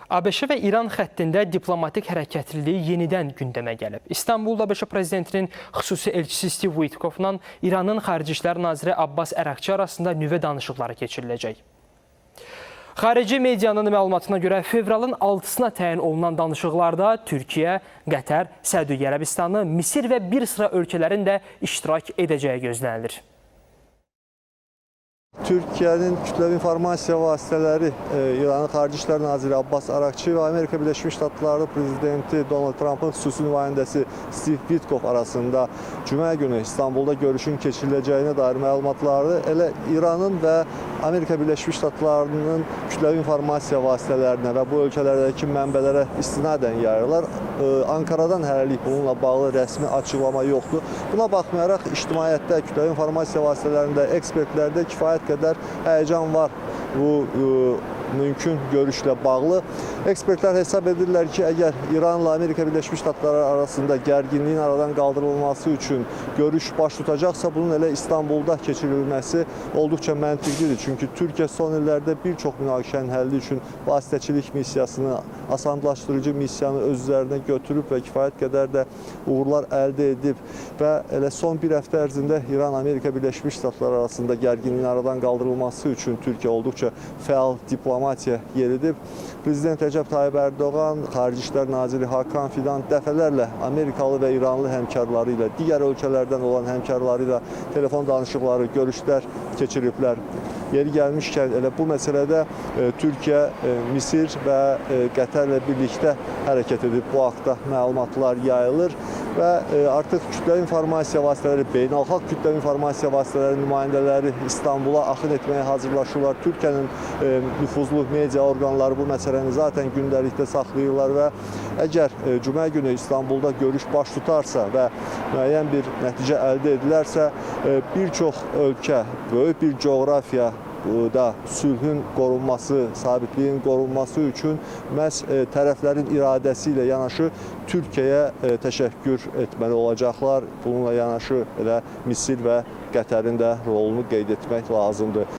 ABŞ və İran xəttində diplomatik hərəkətliliyi yenidən gündəmə gəlib. İstanbulda ABŞ prezidentinin xüsusi elçisi Steve Witkoffla İranın Xarici İşlər naziri Abbas Əraqçı arasında nüvə danışıqları keçiriləcək. Xarici medianın məlumatına görə fevralın 6-sına təyin olunan danışıqlarda Türkiyə, Qətər, Səudiyyə Ərəbistanı, Misir və bir sıra ölkələrin də iştirak edəcəyi gözlənilir. Türkiye'nin kütləvi informasiya vasitələri İranın Xarici İşlər naziri Abbas Əraqçı və Amerika Birləşmiş Ştatları prezidenti Donald Trump'ın xüsusi nümayəndəsi Steve Witkoff arasında Cümə günü İstanbulda görüşün keçiriləcəyinə dair məlumatları elə İranın və Amerika Birləşmiş Ştatlarının kütləvi informasiya vasitələrinə və bu ölkələrdəki mənbələrə istinadən yayırlar. Ankara'dan hələlik bununla bağlı rəsmi açıqlama yoxdur. Buna baxmayaraq ictimaiyyətdə, kütləvi informasiya vasitələrində, ekspertlərdə kifayət qədər həyəcan var bu mümkün görüşlə bağlı. Ekspertlər hesab edirlər ki, əgər İranla Amerika Birləşmiş Ştatları arasında gərginliyin aradan qaldırılması üçün görüş baş tutacaqsa, bunun elə İstanbulda keçirilməsi olduqca məntiqlidir. Çünki Türkiyə son illərdə bir çox münaqişənin həlli üçün vasitəçilik missiyasını, asanlaşdırıcı missiyanı öz üzərinə götürüb və kifayət qədər də uğurlar əldə edib və elə son bir həftə ərzində İran-Amerika Birləşmiş Ştatları arasında gərginliyin aradan qaldırılması üçün Türkiyə olduqca fəal diplomatiya yeridib. Prezident Rəcəb Tayyip Ərdoğan, Xarici İşlər naziri Hakan Fidan dəfələrlə Amerikalı və İranlı həmkarları ilə, digər ölkələrdən olan həmkarları ilə telefon danışıqları, görüşlər keçiriblər. Yeri gəlmişkən elə bu məsələdə Türkiyə, Misir və Qətərlə birlikdə hərəkət edib. Bu haqda məlumatlar yayılır və artıq kütləvi informasiya vasitələri, beynəlxalq kütləvi informasiya vasitələri nümayəndələri İstanbula axın etməyə hazırlaşırlar. Türkiyənin nüfuzlu media orqanları bu məsələni zaten gündəlikdə saxlayırlar və əgər Cümə günü İstanbulda görüş baş tutarsa və müəyyən bir nəticə əldə edilərsə, bir çox ölkə, böyük bir coğrafiya da sülhün qorunması, sabitliyin qorunması üçün məhz tərəflərin iradəsi ilə yanaşı Türkiyəyə təşəkkür etməli olacaqlar. Bununla yanaşı elə Misir və Qətərin də rolunu qeyd etmək lazımdır.